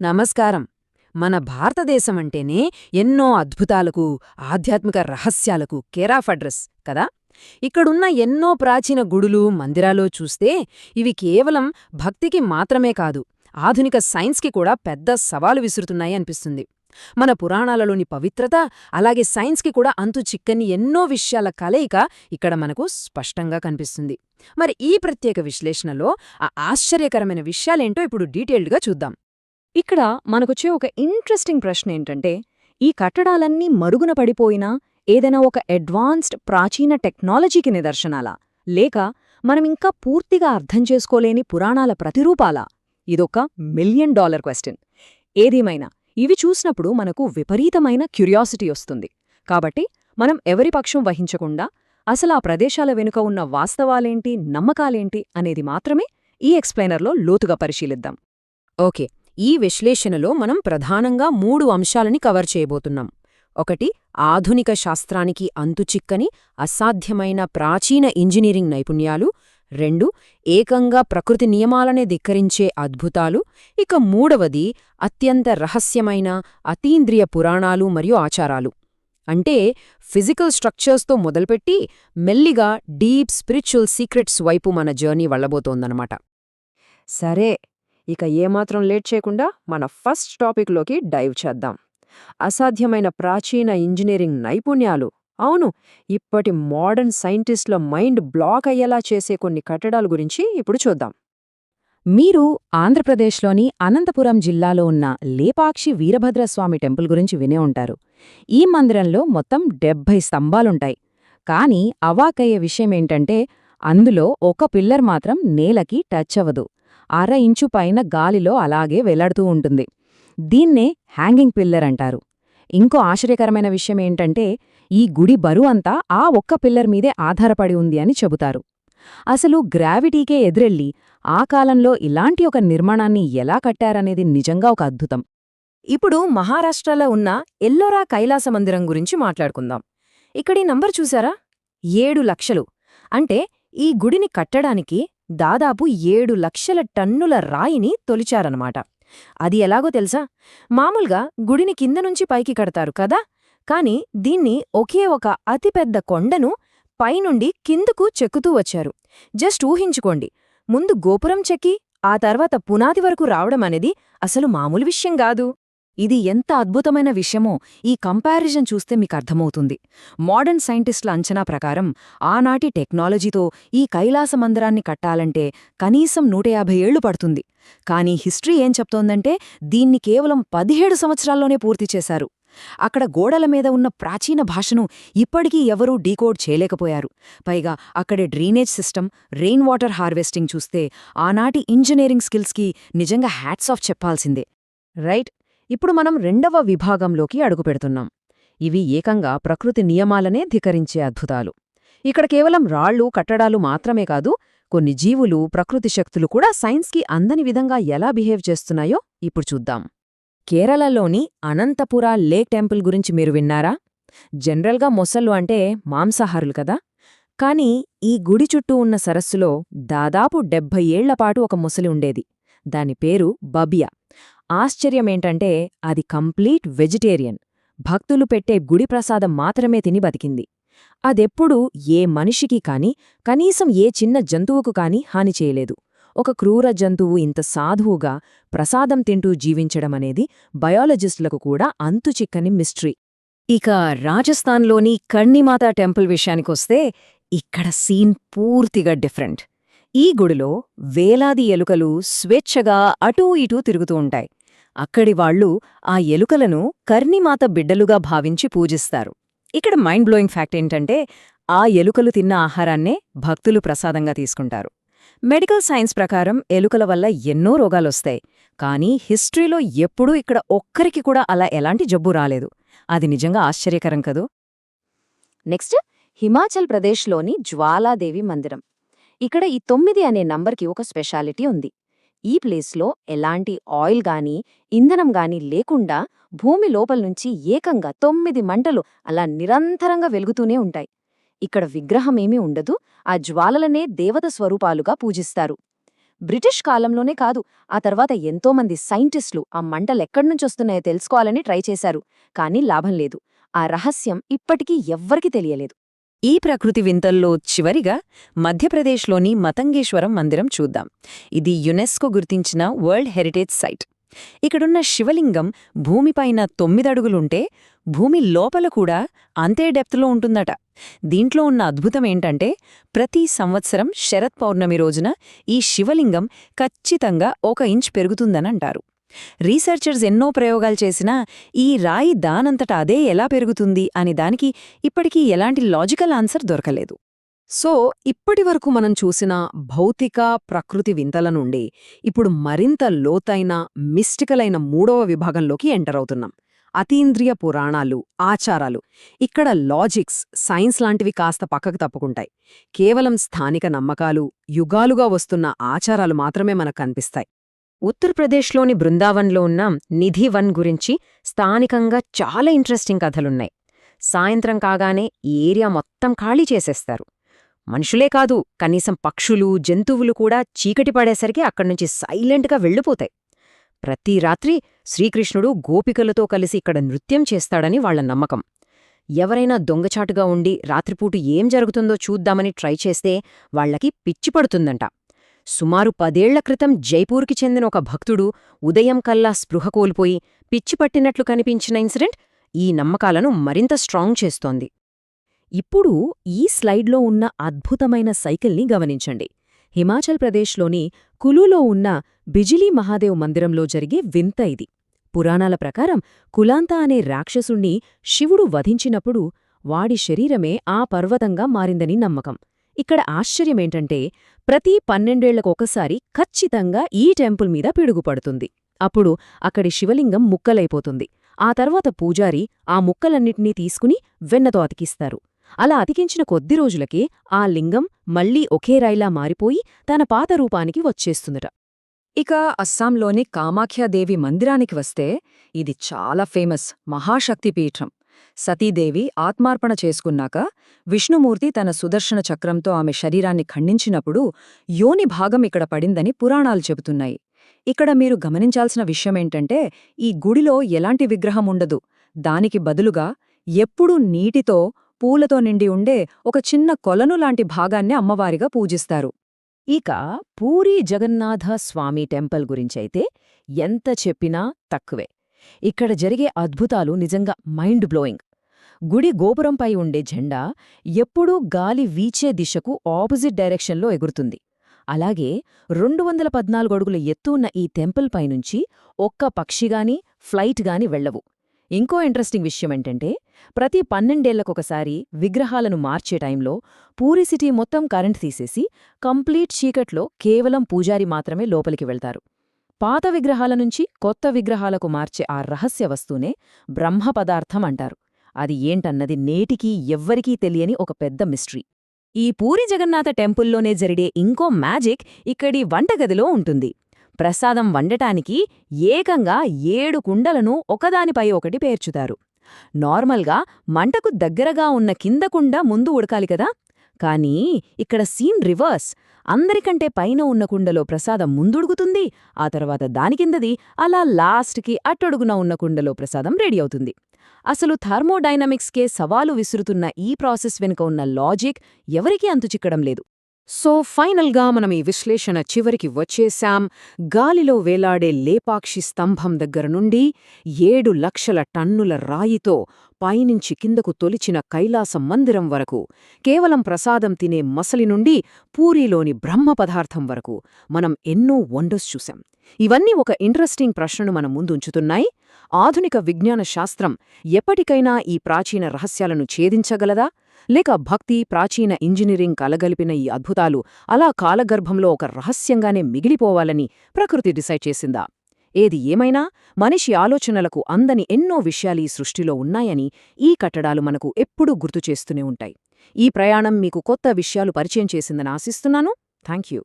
నమస్కారం. మన భారతదేశం అంటేనే ఎన్నో అద్భుతాలకు, ఆధ్యాత్మిక రహస్యాలకు కేరాఫ్ అడ్రస్ కదా. ఇక్కడున్న ఎన్నో ప్రాచీన గుడులు, మందిరాలు చూస్తే ఇవి కేవలం భక్తికి మాత్రమే కాదు, ఆధునిక సైన్స్కి కూడా పెద్ద సవాలు విసురుతున్నాయి అనిపిస్తుంది. మన పురాణాలలోని పవిత్రత, అలాగే సైన్స్కి కూడా అంతు చిక్కని ఎన్నో విషయాల కలయిక ఇక్కడ మనకు స్పష్టంగా కనిపిస్తుంది. మరి ఈ ప్రత్యేక విశ్లేషణలో ఆ ఆశ్చర్యకరమైన విషయాలేంటో ఇప్పుడు డీటెయిల్డ్గా చూద్దాం. ఇక్కడ మనకొచ్చే ఒక ఇంట్రెస్టింగ్ ప్రశ్న ఏంటంటే, ఈ కట్టడాలన్నీ మరుగున పడిపోయినా ఏదైనా ఒక అడ్వాన్స్డ్ ప్రాచీన టెక్నాలజీకి నిదర్శనాలా, లేక మనమింకా పూర్తిగా అర్థం చేసుకోలేని పురాణాల ప్రతిరూపాలా? ఇదొక $1 మిలియన్ క్వశ్చన్. ఏదేమైనా ఇవి చూసినప్పుడు మనకు విపరీతమైన క్యూరియాసిటీ వస్తుంది. కాబట్టి మనం ఎవరి పక్షం వహించకుండా అసలు ఆ ప్రదేశాల వెనుక ఉన్న వాస్తవాలేంటి, నమ్మకాలేంటి అనేది మాత్రమే ఈ ఎక్స్ప్లెయినర్లో లోతుగా పరిశీలిద్దాం. ఓకే, ఈ విశ్లేషణలో మనం ప్రధానంగా 3 అంశాలని కవర్ చేయబోతున్నాం. ఒకటి, ఆధునిక శాస్త్రానికి అంతుచిక్కని అసాధ్యమైన ప్రాచీన ఇంజనీరింగ్ నైపుణ్యాలు. 2, ఏకంగా ప్రకృతి నియమాలనే ధిక్కరించే అద్భుతాలు. ఇక 3వది, అత్యంత రహస్యమైన అతీంద్రియ పురాణాలు మరియు ఆచారాలు. అంటే ఫిజికల్ స్ట్రక్చర్స్తో మొదలుపెట్టి మెల్లిగా డీప్ స్పిరిచువల్ సీక్రెట్స్ వైపు మన జర్నీ వెళ్లబోతోందన్నమాట. సరే, ఇక ఏమాత్రం లేట్ చేయకుండా మన ఫస్ట్ టాపిక్లోకి డైవ్ చేద్దాం. అసాధ్యమైన ప్రాచీన ఇంజనీరింగ్ నైపుణ్యాలు. అవును, ఇప్పటి మోడర్న్ సైంటిస్టుల మైండ్ బ్లాక్ అయ్యేలా చేసే కొన్ని కట్టడాల గురించి ఇప్పుడు చూద్దాం. మీరు ఆంధ్రప్రదేశ్లోని అనంతపురం జిల్లాలో ఉన్న లేపాక్షి వీరభద్రస్వామి టెంపుల్ గురించి వినే ఉంటారు. ఈ మందిరంలో మొత్తం 70 స్తంభాలుంటాయి. కానీ అవాకయ్యే విషయమేంటంటే, అందులో ఒక పిల్లర్ మాత్రం నేలకి టచ్ అవ్వదు. 1/2 ఇంచు పైన గాలిలో అలాగే వెళ్లాడుతూ ఉంటుంది. దీన్నే హ్యాంగింగ్ పిల్లర్ అంటారు. ఇంకో ఆశ్చర్యకరమైన విషయమేంటంటే, ఈ గుడి బరువంతా ఆ ఒక్క పిల్లర్ మీదే ఆధారపడి ఉంది అని చెబుతారు. అసలు గ్రావిటీకే ఎదురెళ్ళి ఆ కాలంలో ఇలాంటి ఒక నిర్మాణాన్ని ఎలా కట్టారనేది నిజంగా ఒక అద్భుతం. ఇప్పుడు మహారాష్ట్రలో ఉన్న ఎల్లోరా కైలాస మందిరం గురించి మాట్లాడుకుందాం. ఇక్కడి నంబర్ చూసారా? 7 లక్షలు. అంటే ఈ గుడిని కట్టడానికి దాదాపు 7 లక్షల టన్నుల రాయిని తొలిచారనమాట. అది ఎలాగో తెలుసా? మామూలుగా గుడిని కింద నుంచి పైకి కడతారు కదా, కాని దీన్ని ఒకే ఒక అతిపెద్ద కొండను పైనుండి కిందకు చెక్కుతూ వచ్చారు. జస్ట్ ఊహించుకోండి, ముందు గోపురం చెక్కి ఆ తర్వాత పునాది వరకు రావడమనేది అసలు మామూలు విషయం గాదు. ఇది ఎంత అద్భుతమైన విషయమో ఈ కంపారిజన్ చూస్తే మీకర్థమవుతుంది. మోడర్న్ సైంటిస్టుల అంచనా ప్రకారం ఆనాటి టెక్నాలజీతో ఈ కైలాస మందిరాన్ని కట్టాలంటే కనీసం 150 ఏళ్లు పడుతుంది. కానీ హిస్టరీ ఏం చెప్తోందంటే, దీన్ని కేవలం 17 సంవత్సరాల్లోనే పూర్తి చేశారు. అక్కడ గోడల మీద ఉన్న ప్రాచీన భాషను ఇప్పటికీ ఎవరూ డీకోడ్ చేయలేకపోయారు. పైగా అక్కడి drainage system, rain water harvesting చూస్తే ఆనాటి ఇంజనీరింగ్ స్కిల్స్కి నిజంగా హ్యాట్స్ ఆఫ్ చెప్పాల్సిందే. రైట్, ఇప్పుడు మనం 2వ విభాగంలోకి అడుగుపెడుతున్నాం. ఇవి ఏకంగా ప్రకృతి నియమాలనే ధిక్కరించే అద్భుతాలు. ఇక్కడ కేవలం రాళ్లు, కట్టడాలు మాత్రమే కాదు, కొన్ని జీవులు, ప్రకృతి శక్తులు కూడా సైన్స్కి అందని విధంగా ఎలా బిహేవ్ చేస్తున్నాయో ఇప్పుడు చూద్దాం. కేరళలోని అనంతపుర లేక్ టెంపుల్ గురించి మీరు విన్నారా? జనరల్గా మొసళ్ళు అంటే మాంసాహారులు కదా. కాని ఈ గుడి చుట్టూ ఉన్న సరస్సులో దాదాపు 70 ఏళ్లపాటు ఒక మొసలి ఉండేది. దాని పేరు బబియా. ఆశ్చర్యమేంటంటే అది కంప్లీట్ వెజిటేరియన్. భక్తులు పెట్టే గుడి ప్రసాదం మాత్రమే తిని బతికింది. అదెప్పుడూ ఏ మనిషికి కాని, కనీసం ఏ చిన్న జంతువుకు కాని హాని చేయలేదు. ఒక క్రూర జంతువు ఇంత సాధువుగా ప్రసాదం తింటూ జీవించడమనేది బయాలజిస్టులకు కూడా అంతుచిక్కని మిస్టరీ. ఇక రాజస్థాన్లోని కర్ణిమాతా టెంపుల్ విషయానికొస్తే ఇక్కడ సీన్ పూర్తిగా డిఫరెంట్. ఈ గుడిలో వేలాది ఎలుకలు స్వేచ్ఛగా అటూ ఇటూ తిరుగుతూ ఉంటాయి. అక్కడి వాళ్లు ఆ ఎలుకలను కర్ణిమాత బిడ్డలుగా భావించి పూజిస్తారు. ఇక్కడ మైండ్ బ్లోయింగ్ ఫ్యాక్ట్ ఏంటంటే, ఆ ఎలుకలు తిన్న ఆహారాన్నే భక్తులు ప్రసాదంగా తీసుకుంటారు. మెడికల్ సైన్స్ ప్రకారం ఎలుకల వల్ల ఎన్నో రోగాలొస్తాయి. కానీ హిస్టరీలో ఎప్పుడూ ఇక్కడ ఒక్కరికి కూడా అలా ఎలాంటి జబ్బు రాలేదు. అది నిజంగా ఆశ్చర్యకరం కదూ. నెక్స్ట్, హిమాచల్ ప్రదేశ్లోని జ్వాలాదేవి మందిరం. ఇక్కడ ఈ 9 అనే నంబర్కి ఒక స్పెషాలిటీ ఉంది. ఈ ప్లేస్లో ఎలాంటి ఆయిల్ గానీ, ఇంధనం గానీ లేకుండా భూమి లోపల్నుంచి ఏకంగా 9 మంటలు అలా నిరంతరంగా వెలుగుతూనే ఉంటాయి. ఇక్కడ విగ్రహమేమీ ఉండదు, ఆ జ్వాలలనే దేవత స్వరూపాలుగా పూజిస్తారు. బ్రిటిష్ కాలంలోనే కాదు, ఆ తర్వాత ఎంతోమంది సైంటిస్టులు ఆ మంటలెక్కడ్నుంచొస్తున్నాయో తెలుసుకోవాలని ట్రై చేశారు, కానీ లాభం లేదు. ఆ రహస్యం ఇప్పటికీ ఎవ్వరికీ తెలియలేదు. ఈ ప్రకృతి వింతల్లో చివరిగా మధ్యప్రదేశ్లోని మతంగేశ్వరం మందిరం చూద్దాం. ఇది యునెస్కో గుర్తించిన వరల్డ్ హెరిటేజ్ సైట్. ఇక్కడున్న శివలింగం భూమిపైన 9 అడుగులుంటే భూమి లోపల కూడా అంతే డెప్త్లో ఉంటుందట. దీంట్లో ఉన్న అద్భుతమేంటంటే ప్రతి సంవత్సరం శరత్ పౌర్ణమి రోజున ఈ శివలింగం ఖచ్చితంగా 1 ఇంచ్ పెరుగుతుందనంటారు. రీసెర్చర్స్ ఎన్నో ప్రయోగాలు చేసినా ఈ రాయి దానంతట అదే ఎలా పెరుగుతుంది అని దానికి ఇప్పటికీ ఎలాంటి లాజికల్ ఆన్సర్ దొరకలేదు. సో ఇప్పటివరకు మనం చూసిన భౌతిక ప్రకృతి వింతల నుండి ఇప్పుడు మరింత లోతైన మిస్టికల్ అయిన 3వ విభాగంలోకి ఎంటర్ అవుతున్నాం. అతీంద్రియ పురాణాలు, ఆచారాలు. ఇక్కడ లాజిక్స్, సైన్స్ లాంటివి కాస్త పక్కకు తప్పుకుంటాయి. కేవలం స్థానిక నమ్మకాలు, యుగాలుగా వస్తున్న ఆచారాలు మాత్రమే మనకు కనిపిస్తాయి. ఉత్తరప్రదేశ్లోని బృందావన్లో ఉన్న నిధి వన్ గురించి స్థానికంగా చాలా ఇంట్రెస్టింగ్ కథలున్నాయి. సాయంత్రం కాగానే ఈ ఏరియా మొత్తం ఖాళీ చేసేస్తారు. మనుషులే కాదు, కనీసం పక్షులు, జంతువులు కూడా చీకటి పడేసరికి అక్కడ్నుంచి సైలెంట్గా వెళ్ళిపోతాయి. ప్రతి రాత్రి శ్రీకృష్ణుడు గోపికలతో కలిసి ఇక్కడ నృత్యం చేస్తాడని వాళ్ల నమ్మకం. ఎవరైనా దొంగచాటుగా ఉండి రాత్రిపూట ఏం జరుగుతుందో చూద్దామని ట్రై చేస్తే వాళ్లకి పిచ్చిపడుతుందంట. సుమారు 10 ఏళ్ల క్రితం జైపూర్కి చెందిన ఒక భక్తుడు ఉదయం కల్లా స్పృహ కోల్పోయి పిచ్చిపట్టినట్లు కనిపించిన ఇన్సిడెంట్ ఈ నమ్మకాలను మరింత స్ట్రాంగ్ చేస్తోంది. ఇప్పుడు ఈ స్లైడ్లో ఉన్న అద్భుతమైన సైకిల్ని గమనించండి. హిమాచల్ ప్రదేశ్లోని కులులో ఉన్న బిజిలీ మహాదేవ్ మందిరంలో జరిగే వింత ఇది. పురాణాల ప్రకారం కులాంతా అనే రాక్షసుణ్ణి శివుడు వధించినప్పుడు వాడి శరీరమే ఆ పర్వతంగా మారిందని నమ్మకం. ఇక్కడ ఆశ్చర్యమేంటంటే ప్రతి 12 ఏళ్లకొకసారి ఖచ్చితంగా ఈ టెంపుల్ మీద పిడుగుపడుతుంది. అప్పుడు అక్కడి శివలింగం ముక్కలైపోతుంది. ఆ తర్వాత పూజారి ఆ ముక్కలన్నిటినీ తీసుకుని వెన్నతో అతికిస్తారు. అలా అతికించిన కొద్ది రోజులకే ఆ లింగం మళ్లీ ఒకే రాయిలా మారిపోయి తన పాత రూపానికి వచ్చేస్తుందట. ఇక అస్సాంలోని కామాఖ్యాదేవి మందిరానికి వస్తే ఇది చాలా ఫేమస్ మహాశక్తిపీఠం. సతీదేవి ఆత్మార్పణ చేసుకున్నాక విష్ణుమూర్తి తన సుదర్శన చక్రంతో ఆమె శరీరాన్ని ఖండించినప్పుడు యోని భాగం ఇక్కడ పడిందని పురాణాలు చెబుతున్నాయి. ఇక్కడ మీరు గమనించాల్సిన విషయమేంటంటే ఈ గుడిలో ఎలాంటి విగ్రహం ఉండదు. దానికి బదులుగా ఎప్పుడూ నీటితో, పూలతో నిండి ఉండే ఒక చిన్న కొలను లాంటి భాగాన్ని అమ్మవారిగా పూజిస్తారు. ఇక పూరీ జగన్నాథ స్వామి టెంపుల్ గురించైతే ఎంత చెప్పినా తక్కువే. ఇక్కడ జరిగే అద్భుతాలు నిజంగా మైండ్ బ్లోయింగ్. గుడి గోపురంపై ఉండే జెండా ఎప్పుడూ గాలి వీచే దిశకు ఆపోజిట్ డైరెక్షన్లో ఎగురుతుంది. అలాగే 214 అడుగుల ఎత్తు ఉన్న ఈ టెంపుల్ పైనుంచి ఒక్క పక్షిగాని, ఫ్లైట్ గాని వెళ్లవు. ఇంకో ఇంట్రెస్టింగ్ విషయమేంటంటే ప్రతి 12 ఏళ్లకొకసారి విగ్రహాలను మార్చే టైంలో పూరీ సిటీ మొత్తం కరెంట్ తీసేసి కంప్లీట్ చీకట్లో కేవలం పూజారి మాత్రమే లోపలికి వెళ్తారు. పాత విగ్రహాల నుంచి కొత్త విగ్రహాలకు మార్చే ఆ రహస్య వస్తువునే బ్రహ్మ పదార్థం అంటారు. అది ఏంటన్నది నేటికీ ఎవ్వరికీ తెలియని ఒక పెద్ద మిస్టరీ. ఈ పూరీ జగన్నాథ టెంపుల్లోనే జరిగే ఇంకో మ్యాజిక్ ఇక్కడి వంటగదిలో ఉంటుంది. ప్రసాదం వండటానికి ఏకంగా 7 కుండలను ఒకదానిపై ఒకటి పేర్చుతారు. నార్మల్గా మంటకు దగ్గరగా ఉన్న కింద కుండ ముందు ఉడకాలి కదా, కానీ ఇక్కడ సీన్ రివర్స్. అందరికంటే పైన ఉన్న కుండలో ప్రసాదం ముందుడుగుతుంది, ఆ తర్వాత దాని కిందది, అలా లాస్ట్కి అట్టడుగున ఉన్న కుండలో ప్రసాదం రెడీ అవుతుంది. అసలు థర్మోడైనమిక్స్కే సవాలు విసురుతున్న ఈ ప్రాసెస్ వెనుక ఉన్న లాజిక్ ఎవరికీ అంతుచిక్కడం లేదు. సో ఫైనల్గా మనం ఈ విశ్లేషణ చివరికి వచ్చేశాం. గాలిలో వేలాడే లేపాక్షి స్తంభం దగ్గర నుండి 7 లక్షల టన్నుల రాయితో పైనుంచి కిందకు తొలిచిన కైలాస మందిరం వరకు, కేవలం ప్రసాదం తినే మసలి నుండి పూరీలోని బ్రహ్మ పదార్థం వరకు మనం ఎన్నో వండర్స్ చూశాం. ఇవన్నీ ఒక ఇంట్రెస్టింగ్ ప్రశ్నను మన ముందుంచుతున్నాయి. ఆధునిక విజ్ఞాన శాస్త్రం ఎప్పటికైనా ఈ ప్రాచీన రహస్యాలను ఛేదించగలదా? లేక భక్తి, ప్రాచీన ఇంజనీరింగ్ కలగలిపిన ఈ అద్భుతాలు అలా కాలగర్భంలో ఒక రహస్యంగానే మిగిలిపోవాలని ప్రకృతి డిసైడ్ చేసిందా? ఏది ఏమైనా మనిషి ఆలోచనలకు అందని ఎన్నో విషయాలు ఈ సృష్టిలో ఉన్నాయని ఈ కట్టడాలు మనకు ఎప్పుడూ గుర్తుచేస్తూనే ఉంటాయి. ఈ ప్రయాణం మీకు కొత్త విషయాలు పరిచయం చేసిందని ఆశిస్తున్నాను. థాంక్యూ.